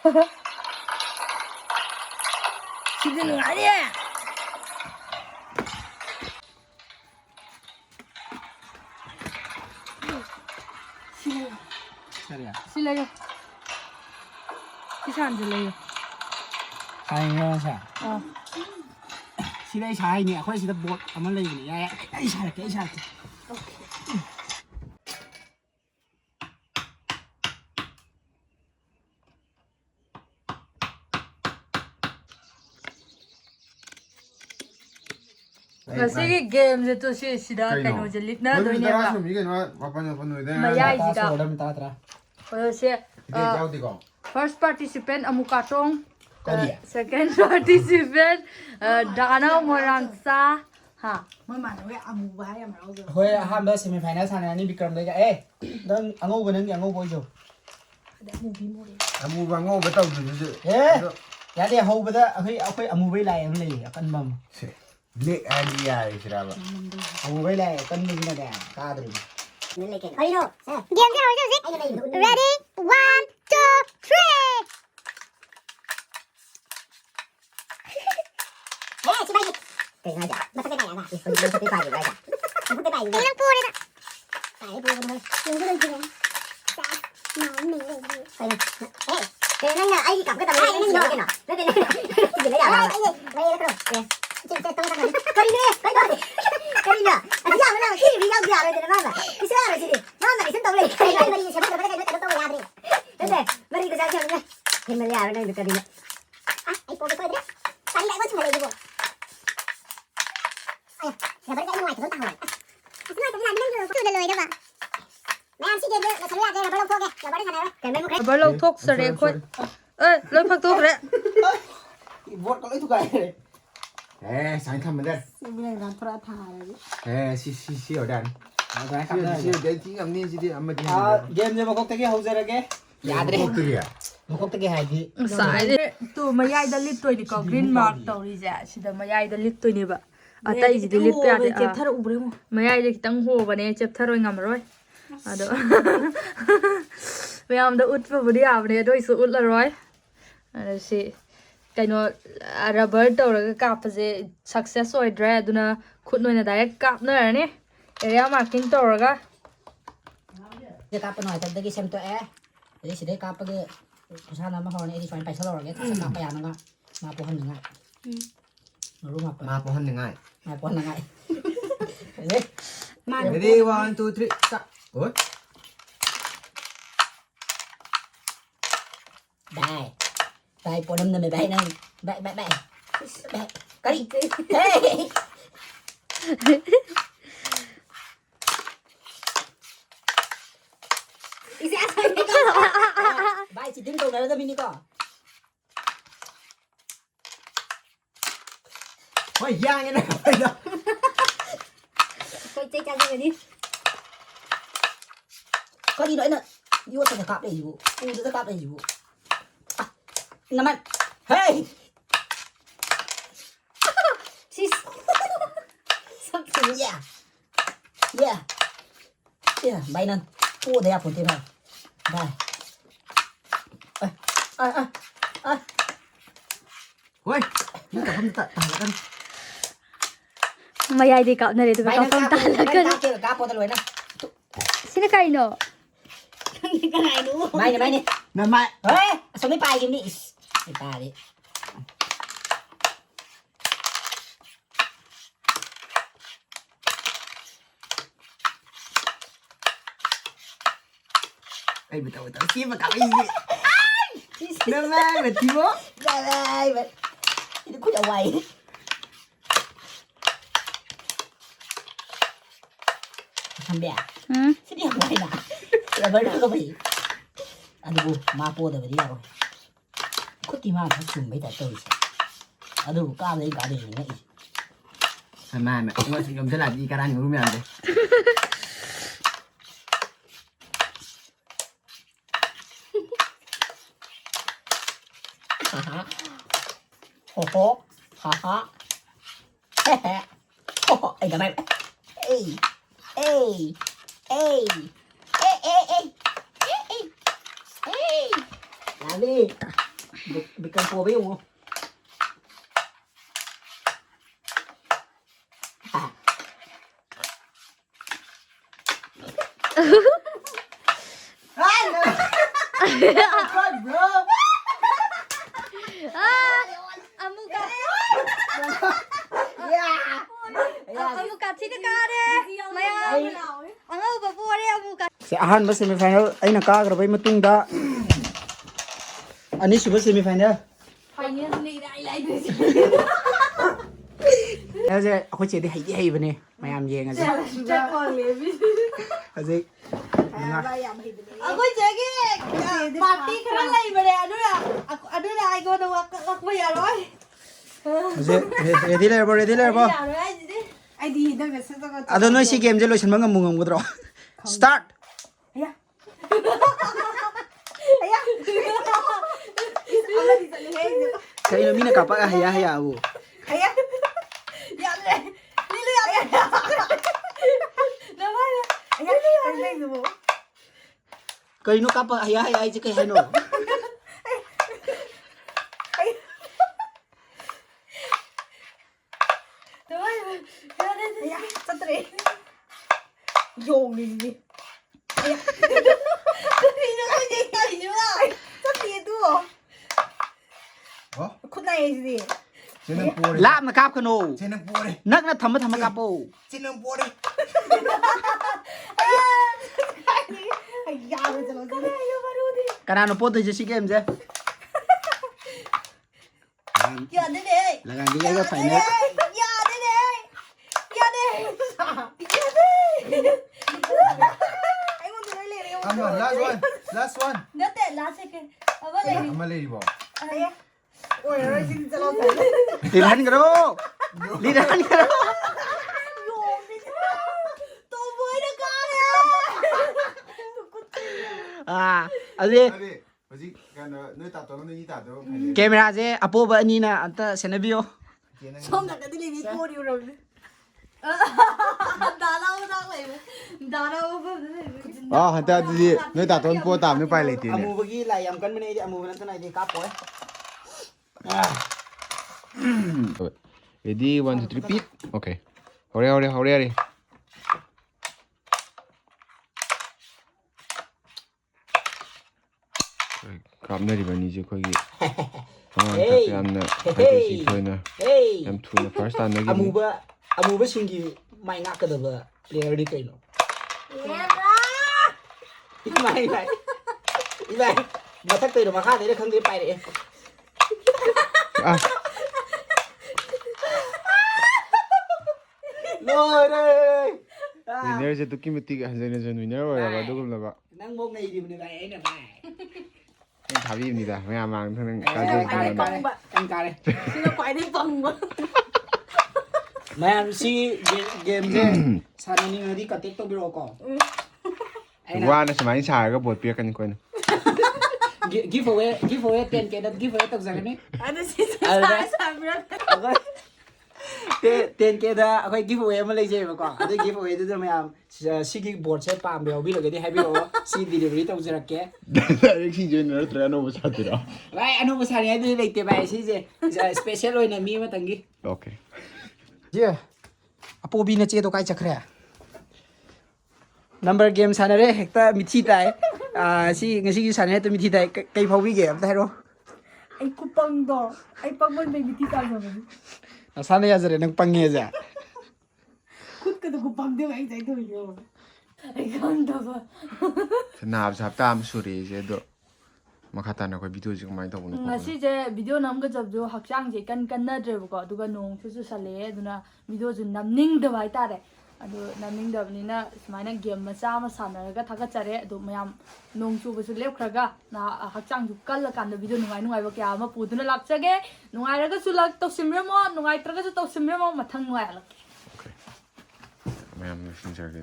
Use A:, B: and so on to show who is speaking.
A: คิดยังไงเนี่ย실례요. 시간 줄래요.
B: 사인해야 차.
C: 시대 샤이네. 거기 시대 뭐 아무리 이거니. 야, 이 샤게, 이 샤게.
A: Kasi game itu sih sudah kan udah lit na doy niya ba. Mayay sida. Kasi first participant amukatong, second participant Dana Morangsa. Ha.
C: Hoy, hamba semifinal sana ni Bikram dega. Dan ango benang ango bojo.
D: Amu bango betul tu.
C: Ya dia hau beda. Aku amu belai yang lagi akan mam.
D: Black idea isiraba.
C: Amu belai akan begini dah. Kadri.
E: Game 006. Ready? 1, 2, 3. Ilang pore na.
A: Baru thok sere koi. Loi phak thok re.
C: Vote kalau itu kaya.
D: Sang tham bên đây. Si ở đây. Si đây chỉ làm nên gì đi, amma đi.
C: Game je makok tegi hau zara ke. Yaad re. Makok tegi hai di.
A: Sai tu mayai da lit toy ni ko green mark tori ja sida mayai da lit toy ni ba. Atai ji lit pe ade. Chepthar ubre mo. Mayai de kitang ho bane chepthar oi ngam roi. Ado. Mayam da ut pa budi avne doi su ut la roi. Ado si kaino rubber tawra ka pase success oidra aduna khut noina direct kap na ni. Area marking tawra ga.
E: Dia kapan noi tadi sem to jadi sudah kapan ke pesan nama orang ini soal paisal orang ya apa ya nanga mapuhan nanga rumah apa
D: Mapohan dengan.
E: mapuhan nanga
D: Ready 1 2 3 start. Oh.
E: Bài bộ đâm này bài này bài cái hey bài chỉ đứng câu này là mini co
D: Ôi giang như này.
E: coi chơi chơi cái đi có gì nữa nữa vô sẽ cặp để vụ sẽ cặp để vụ nằm ăn hey sis something yeah bay nè cua để áp một thêm này đây
D: Ôi, chúng ta không tận kan.
A: Mayai di kap na dito ka pang talaga.
E: Kapo taloy na.
A: Sino kayo no?
E: Bay na.
D: Na mai.
E: Hey, so may pay ni is. May pay.
D: Ay, betul. Siapa kau ini? Nama betul.
E: Đây, ini ku jawai. Sampai ya? Sedih aku ini. Lah baru aku beli. Aduh, mapo dah beli aku. Kau timah tu cuma tak tahu sih. Aduh, kau ada ini ni.
D: Sama, aku cuma bisa lagi karang rumah anda.
E: Ho, haha. Hehe. Ho, ay gamay. Hey. Lali. bị căng po biết không?
A: Amuka. Amuka sini ka de. Maya. Angau ba pore amuka.
C: Sẽ ahan ba semifinal aina ka gra bai matung da ani suba semifinal
A: Final ni dai lai du.
C: aje akhoi che de hai bane mayam yeng aje
A: Check on me.
C: aje
A: Aku jagi party khara lai bare adura ai go do wak ba ya roi.
C: aje ready le ba
A: Ya roi ai di. Ai di da ga sa ga.
C: ado noi si game je loisan ba ngam ngam godro start
A: Aya. Aya. Allah di sale hai.
C: kai no mina ka pa haya abu
A: Aya. Ya le. Lilu ya. Namai. Aya. Ai lai du.
C: kai no ka pa haya ai je kai hai no
A: Aya, satre. Dùng đi đi. Aya. Đi nó có gì tay nữa. Sắt tiền tu.
D: Hả?
A: Khúc này gì?
D: Trên nâng bùa đi.
C: la na kap kano
D: Trên nâng bùa đi.
C: nak na tham ka po
D: Trên nâng bùa đi.
A: Aya. Ay, ya me chalo. Ay, baru đi.
C: kana no po to je si game je
A: Ya đi đi.
C: lagan di ga final
A: Ya đi đi. Ya đi. Ya đi. Ay, mo đi lên.
D: Come on, last one. Last one.
A: Nó tệ lá xe kìa. Ở bên này.
D: I'm a lady ball.
A: Aya. Ôi, ơi, xin chalo.
C: liran karo liran karo
A: Dùng đi. Tôi mới được con nè.
C: aje
D: Ready. Hꯧꯖꯤꯛ ꯀꯩꯅꯣ ꯅꯣꯏ ꯇꯥꯇꯣꯒ ꯅꯣꯏ ꯇꯥꯇꯣꯒ final
C: camera je apo ba ani na anta senabio
A: Xong cả cái này cô đi rồi. Đá đâu đang lại. Đá đâu
D: 아, 한때 아들이 너희 따돈 뽀 다음에 빨리 뛰네.
C: amu bagi la yam kan mene amu nan tanai je ka po
D: Ready, 1, 2, 3, repeat. Okay. Hurry. 감내리반이지 거기.
E: Hey.
D: ꯌꯥꯝꯅ
E: Hey.
D: 저희는
E: hey
D: ꯌꯥꯝ 투나 first time
E: amu
D: 나기.
E: ba singi mai ngak ka da ba player di kai no mai ma thak tei do ma kha de khang de pai de
D: 아,
E: no re
D: 위너제 느낌이 한전에서 위너가 와가 누굴나봐.
E: nang mong nei di ne bai ai na bai
D: 답입니다. 왜냐면 저는
E: Ai
D: 가족
E: căng ca đây
A: Xin nó quái đi vòng quá.
E: mày si game je sanani ngadi ka tek to biro ko
D: 와는 많이 잘가 못 비약하는 거는.
E: giveaway tiền cái đợt giveaway tập rằng này
A: Anh xin sai sai rồi.
E: tiền cái đó akwai giveaway mà lấy chơi mà còn cái giveaway đó mày si cái board sẽ pam béo biết là cái đi hay biết đó si delivery tập rằng cái
D: 역시 저는 너를 너무 사더라.
E: vậy anh không có sai này đi lấy tiền bài si gì special rồi này mi mà tăng gì
D: 오케이.
C: je apo bi na che to kai chakra number game sanare hekta mithi tai si ngasi gi sanare to mithi tai kai phau bi game ta ro
A: Anh cứ băng đó. Anh băng bên mình đi tao rồi.
C: sana ya jare nang pange ja
A: Khút cái đồ băng được anh thấy thôi rồi. Anh không đâu mà.
D: 나압 잡담 소리 이제도 막 갖다 놓고 비디오 지금 많이 더보는 거.
A: Ngasi제 video namga jabjo hakchangje kan kannadrebo aduga nong chusu sale aduna video ju namningdaba haitare adu namningdabnina sumaina game macha ma sanaraga thagachare adu mayam nong chubasu lepkhraga na hakchang ju kal kanda video nungai nungai ba kya ma puduna lakchage nungai raga su lak to simremo nungai traga su to simremo mathang nungai halak
D: 오케이. 그러면 신기하게